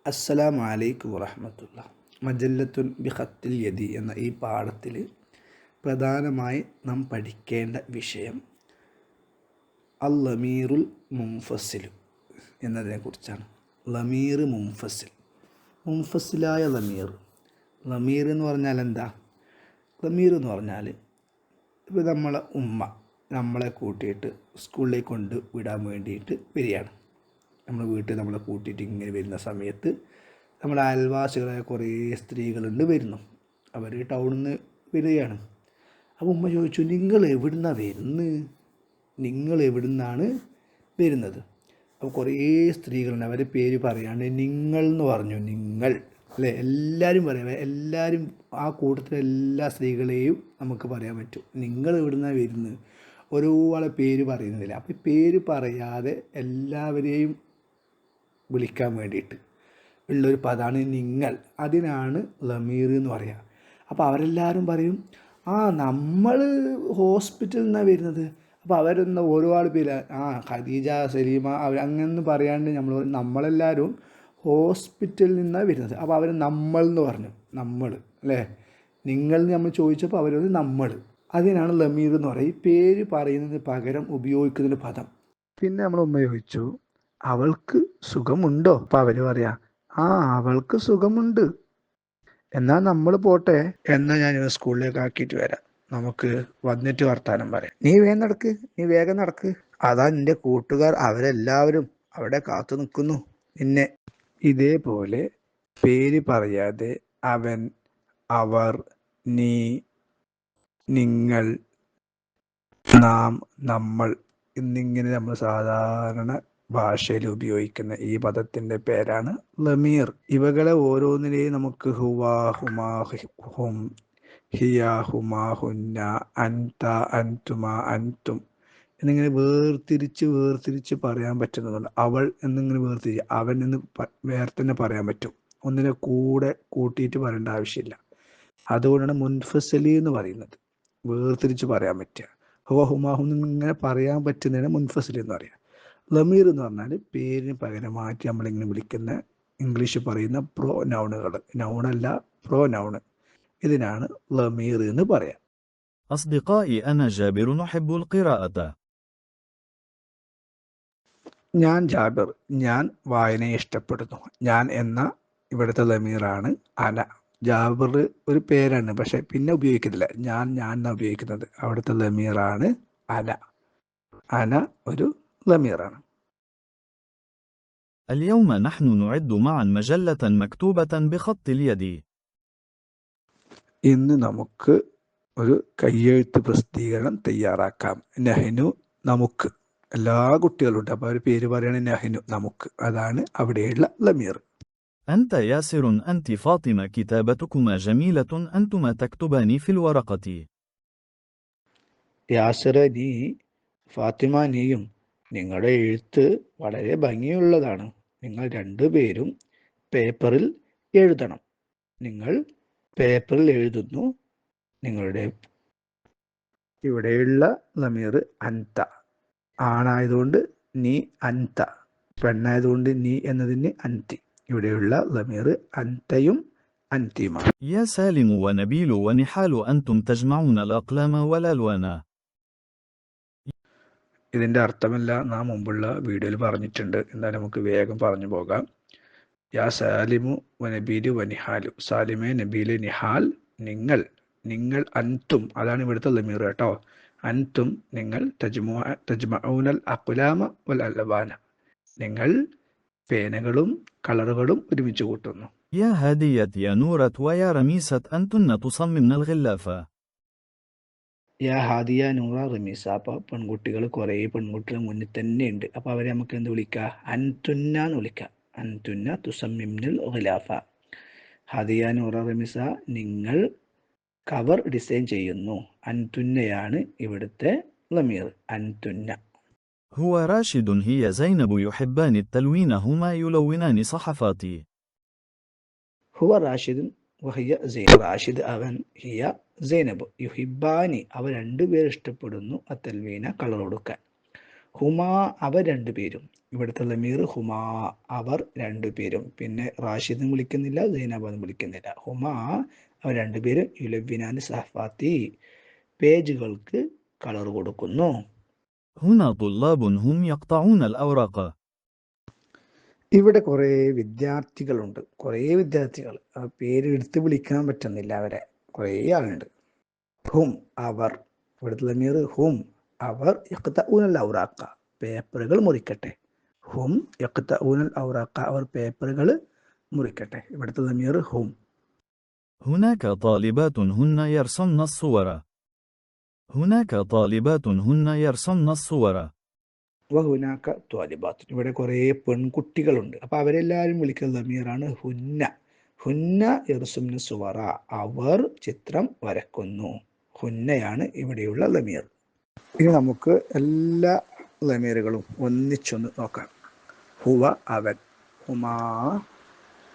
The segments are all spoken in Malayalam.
അസ്സലാമു അലൈക്കും വറഹ്മത്തുള്ളാ. മജല്ലത്തുൻ ബി ഖത്തിൽ യദി എന്ന ഈ പാഠത്തിൽ പ്രധാനമായി നാം പഠിക്കേണ്ട വിഷയം അൽ ലമീറുൽ മുൻഫസിൽ എന്നതിനെക്കുറിച്ചാണ്. ലമീർ മുൻഫസിൽ, മുൻഫസിലായ ലമീർ. ലമീർ എന്ന് പറഞ്ഞാൽ എന്താ? ലമീർ എന്ന് പറഞ്ഞാൽ ഇപ്പോൾ നമ്മളെ ഉമ്മ നമ്മളെ കൂട്ടിയിട്ട് സ്കൂളിലേക്ക് കൊണ്ട് വിടാൻ വേണ്ടിയിട്ട് വരികയാണ്. നമ്മൾ വീട്ടിൽ നമ്മളെ കൂട്ടിയിട്ട് ഇങ്ങനെ വരുന്ന സമയത്ത് നമ്മുടെ അയൽവാസികളായ കുറേ സ്ത്രീകളുണ്ട് വരുന്നു. അവർ ടൗണിൽ നിന്ന് വരികയാണ്. അപ്പോൾ ഉമ്മ ചോദിച്ചു, നിങ്ങൾ എവിടുന്നാണ് വരുന്നത്? നിങ്ങൾ എവിടുന്നാണ് വരുന്നത്? അപ്പോൾ കുറേ സ്ത്രീകളുണ്ട്. അവരെ പേര് പറയാണ്ട് നിങ്ങൾ എന്ന് പറഞ്ഞു. നിങ്ങൾ അല്ലേ, എല്ലാവരും പറയാം. എല്ലാവരും ആ കൂട്ടത്തിലെ എല്ലാ സ്ത്രീകളെയും നമുക്ക് പറയാൻ പറ്റും. നിങ്ങൾ എവിടുന്നാണ് വരുന്നത്? ഓരോ ആളെ പേര് പറയുന്നില്ല. അപ്പോൾ പേര് പറയാതെ എല്ലാവരെയും വിളിക്കാൻ വേണ്ടിയിട്ട് ഉള്ളൊരു പദമാണ് നിങ്ങൾ. അതിനാണ് ലമീർ എന്ന് പറയുക. അപ്പോൾ അവരെല്ലാവരും പറയും, നമ്മൾ ഹോസ്പിറ്റലിൽ നിന്നാണ് വരുന്നത്. അപ്പോൾ അവരെന്ന ഓരോ ആൾ പേര്, ഖദീജ, സലീമ, അവർ അങ്ങനെ പറയാണ്ട് നമ്മളെല്ലാവരും ഹോസ്പിറ്റലിൽ നിന്നാണ് വരുന്നത്. അപ്പോൾ അവർ നമ്മൾ എന്ന് പറഞ്ഞു. നമ്മൾ അല്ലേ, നിങ്ങൾ നമ്മൾ ചോദിച്ചപ്പോൾ അവർ നമ്മൾ. അതിനാണ് ലമീർ എന്ന് പറയുക. ഈ പേര് പറയുന്നതിന് പകരം ഉപയോഗിക്കുന്നതിന് പദം. പിന്നെ നമ്മൾ ഉമ്മ ചോദിച്ചു, അവൾക്ക് സുഖമുണ്ടോ? അപ്പോൾ അവർ പറയാ, അവൾക്ക് സുഖമുണ്ട്. എന്നാൽ നമ്മൾ പോട്ടെ, എന്നാൽ ഞാൻ സ്കൂളിലേക്ക് ആക്കിയിട്ട് വരാം, നമുക്ക് വന്നിട്ട് വർത്താനം പറയാം. നീ വേഗം നടക്ക്. അതാ നിന്റെ കൂട്ടുകാർ അവരെല്ലാവരും അവിടെ കാത്തു നിൽക്കുന്നു നിന്നെ. ഇതേപോലെ പേര് പറയാതെ അവൻ, അവർ, നീ, നിങ്ങൾ, നാം, നമ്മൾ എന്നിങ്ങനെ നമ്മൾ സാധാരണ ഭാഷയിൽ ഉപയോഗിക്കുന്ന ഈ പദത്തിൻ്റെ പേരാണ് ലമീർ. ഇവകളെ ഓരോന്നിനെയും നമുക്ക് ഹുവാ, ഹുമാ, ഹും, ഹിയ, ഹുമാ, ഹുന്ന, അൻത, അൻതുമ, അൻതും എന്നിങ്ങനെ വേർതിരിച്ച് പറയാൻ പറ്റുന്നതുകൊണ്ട് അവൾ എന്നിങ്ങനെ വേർതിരിച്ച്, അവൻ എന്ന് വേറെ തന്നെ പറയാൻ പറ്റും. ഒന്നിനെ കൂടെ കൂട്ടിയിട്ട് പറയേണ്ട ആവശ്യമില്ല. അതുകൊണ്ടാണ് മുൻഫസലി എന്ന് പറയുന്നത്, വേർതിരിച്ച് പറയാൻ പറ്റുക. ഹുവ, ഹുമാ, ഹും ഇങ്ങനെ പറയാൻ പറ്റുന്നതിന് മുൻഫസലി എന്ന് പറയാം. ലമീർ എന്ന് പറഞ്ഞാൽ പേരിന് പകരമാറ്റി നമ്മളിങ്ങനെ വിളിക്കുന്ന, ഇംഗ്ലീഷ് പറയുന്ന പ്രോ നൗണുകൾ, നൗണല്ല പ്രോ നൗണ്, ഇതിനാണ് ലമീർ എന്ന് പറയാം. أصدقائي أنا جابر نحب القراءة. ഞാൻ ജാബിർ, ഞാൻ വായനയെ ഇഷ്ടപ്പെടുന്നു. ഞാൻ എന്ന ഇവിടുത്തെ ലമീറാണ് അന. ജാബിർ ഒരു പേരാണ്, പക്ഷെ പിന്നെ ഉപയോഗിക്കുന്നില്ല. ഞാൻ എന്നാണ് ഉപയോഗിക്കുന്നത്. അവിടുത്തെ ലമീറാണ് അന. അന ഒരു ലമീറാണ്. اليوم نحن نعد معا مجلة مكتوبة بخط اليد. ഇന്ന് നമുക്ക് ഒരു കയ്യെഴുത്ത് പ്രസിദ്ധീകരണം തയ്യാറാക്കാം. നഹ്നു നമുക്ക്, എല്ലാ കുട്ടികളുണ്ട്. അപ്പോൾ അവർ പേര് പറയുകയാണ് നഹ്നു നമുക്ക്. അതാണ് അവിടെയുള്ള ലമീർ. أنت ياسر، أنت فاطمة، كتابتكما جميلة، أنتما تكتبان في الورقة. യാസിർ, നീ, ഫാത്തിമ നീയും, നിങ്ങളുടെ എഴുത്ത് വളരെ ഭംഗിയുള്ളതാണ്. നിങ്ങൾ രണ്ടുപേരും പേപ്പറിൽ എഴുതണം. നിങ്ങൾ പേപ്പറിൽ എഴുതുന്നു. നിങ്ങളുടെ ഇവിടെയുള്ള ലമീർ അൻത. ആണായതുകൊണ്ട് നീ അൻത, പെണ്ണായതുകൊണ്ട് നീ എന്നതിന് അൻതി. ഇവിടെയുള്ള ലമീർ അൻതയും അൻതിയുമാണ്. يا سالم ونبيل ونحال، أنتم تجمعون الأقلام والألوان. ഇതിൻ്റെ അർത്ഥമെല്ലാം നാം മുമ്പുള്ള വീഡിയോയിൽ പറഞ്ഞിട്ടുണ്ട്. എന്നാൽ നമുക്ക് വേഗം പറഞ്ഞു പോകാം. യാ സാലിമു വനബീലു വനിഹാലു. സാലിമെ, നബീല്, നിഹാൽ നിങ്ങൾ അൻതും, അതാണ് ഇവിടുത്തെ ലമീർ കേട്ടോ. അൻതും നിങ്ങൾ, തജ്മഊനൽ അഖ്ലാമ വൽ അൽവാന, നിങ്ങൾ പേനകളും കളറുകളും ഒരുമിച്ച് കൂട്ടുന്നു. يا هادية، يا نورة، ويا رميسة، أنتن تصممن الغلافة. യാ ഹാദിയ, നൂറ, റമീസ. അപ്പോൾ പെൺകുട്ടികൾ കുറേ പെൺകുട്ടികൾ മുന്നിൽ തന്നെ ഉണ്ട്. അപ്പോൾ അവരെ നമുക്ക് എന്ത് വിളിക്കാം? അൻതുന്ന എന്ന് വിളിക്കാം. അൻതുന്ന തുസമ്മിംനുൽ ഖിലാഫ. ഹാദിയ, നൂറ, റമീസ നിങ്ങൾ കവർ ഡിസൈൻ ചെയ്യുന്നു. അൻതുന്നയാണ് ഇവിടുത്തെ ലമീർ, അൻതുന്ന. هو راشد، هي زينب، يحبان التلوين، هما يلونان صحفاتي. ഹുവ റാഷിദുൻ വഹിയ സൈന. റാഷിദ് അവൻ, ഹിയ സൈനബ്, യുഹിബാനി അവർ രണ്ടുപേർ ഇഷ്ടപ്പെടുന്നു, അത്തൽവീന കളർ കൊടുക്കാൻ. ഹുമാ അവർ രണ്ടുപേരും. ഇവിടുത്തെ ലമീർ ഹുമാ അവർ രണ്ടുപേരും. പിന്നെ റാഷിദും വിളിക്കുന്നില്ല, സൈനബും വിളിക്കുന്നില്ല. ഹുമാ അവർ രണ്ടുപേരും യുലബിനാൻ സഹഫാത്തി പേജുകൾക്ക് കളർ കൊടുക്കുന്നു. هنا طلاب هم يقطعون الأوراق. ഇവിടെ കുറേ വിദ്യാർത്ഥികളുണ്ട്. കുറേ വിദ്യാർത്ഥികൾ. ആ പേര് എടുത്ത് വിളിക്കാൻ പറ്റുന്നില്ല അവരെ. കുറേ ആളുണ്ട്. ഹും അവർ. ഇവിടുത്തെ ലമീർ ഹും അവർ യഖ്തഊനൽ ഔറാഖ പേപ്പറുകൾ മുറിക്കട്ടെ. ഹും യഖ്തഊനൽ ഔറാഖ അവർ പേപ്പറുകൾ മുറിക്കട്ടെ. ഇവിടുത്തെ ലമീർ ഹും. هناك طالبات هن يرسمن الصور. هناك طالبات هن يرسمن الصور. വഹുനാക ത്വാലിബാത്ത് ഇവിടെ കുറേ പെൺകുട്ടികളുണ്ട്. അപ്പോൾ അവരെല്ലാവരും വിളിക്കുന്ന ലമീറാണ് ഹുന്ന. ഹുന്ന യർസുംന സുവറ അവർ ചിത്രം വരക്കുന്നു. ഹുന്നയാണ് ഇവിടെയുള്ള ലമീർ. ഇനി നമുക്ക് എല്ലാ ലമീറുകളും ഒന്നിച്ചൊന്ന് നോക്കാം. ഹുവ അവൻ, ഹുമാ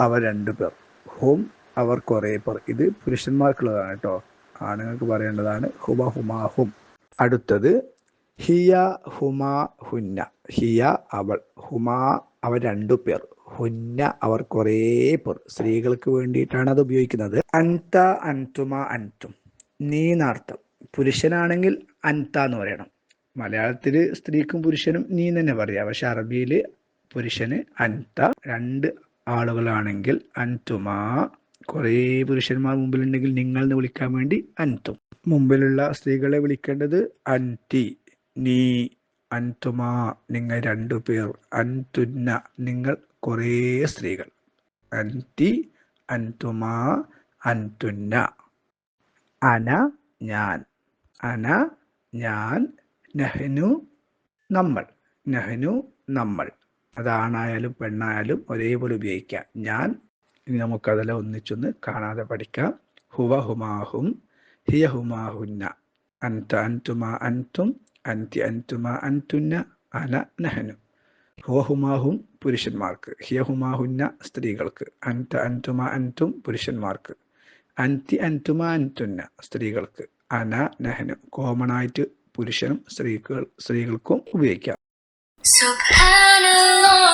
അവർ രണ്ടുപേർ, ഹും അവർ കുറേ പേർ. ഇത് പുരുഷന്മാർക്കുള്ളതാണ് കേട്ടോ, ആണുങ്ങൾക്ക് പറയേണ്ടതാണ്. ഹുവ ഹുമാ ഹും. അടുത്തത് ഹിയ ഹുമാ ഹുന്ന. ഹിയ അവൾ, ഹുമാ അവർ രണ്ടുപേർ, ഹുന്ന അവർ കുറേ പേർ. സ്ത്രീകൾക്ക് വേണ്ടിയിട്ടാണ് അത് ഉപയോഗിക്കുന്നത്. അൻത അൻതുമ അൻതും നീ എന്നർത്ഥം. പുരുഷനാണെങ്കിൽ അൻത എന്ന് പറയണം. മലയാളത്തിൽ സ്ത്രീക്കും പുരുഷനും നീ തന്നെ പറയാം. പക്ഷെ അറബിയിൽ പുരുഷന് അൻത, രണ്ട് ആളുകളാണെങ്കിൽ അൻതുമാ. കുറേ പുരുഷന്മാർ മുമ്പിലുണ്ടെങ്കിൽ നിങ്ങൾ എന്ന് വിളിക്കാൻ വേണ്ടി അൻതും. മുമ്പിലുള്ള സ്ത്രീകളെ വിളിക്കേണ്ടത് അൻതി നീ, അൻതുമാ നിങ്ങൾ രണ്ടുപേർ, അൻതുന്ന നിങ്ങൾ കുറേ സ്ത്രീകൾ. അൻതി അൻതുമാ അൻതുന്ന. അന ഞാൻ, അന ഞാൻ, നഹ്നു നമ്മൾ, നഹ്നു നമ്മൾ. അതാണായാലും പെണ്ണായാലും ഒരേപോലെ ഉപയോഗിക്കാം. ഞാൻ. ഇനി നമുക്കതെല്ലാം ഒന്നിച്ചൊന്ന് കാണാതെ പഠിക്കാം. ഹുവ ഹുമാഹും, ഹിയ ഹുമാഹുന്ന, അൻത അൻതുമാ അൻതും, അൻതി അൻതുമാ അൻതുന്ന, അന നഹ്നു. ഹുവ ഹുമാഹും പുരുഷന്മാർക്ക്, ഹിയ ഹുമാഹുന്ന സ്ത്രീകൾക്ക്, അൻത അൻതുമാ അൻതും പുരുഷന്മാർക്ക്, അൻതി അൻതുമാ അൻതുന്ന സ്ത്രീകൾക്ക്, അന നഹ്നു കോമൺ ആയിട്ട് പുരുഷനും സ്ത്രീകൾക്കും ഉപയോഗിക്കാം. Subhanallah.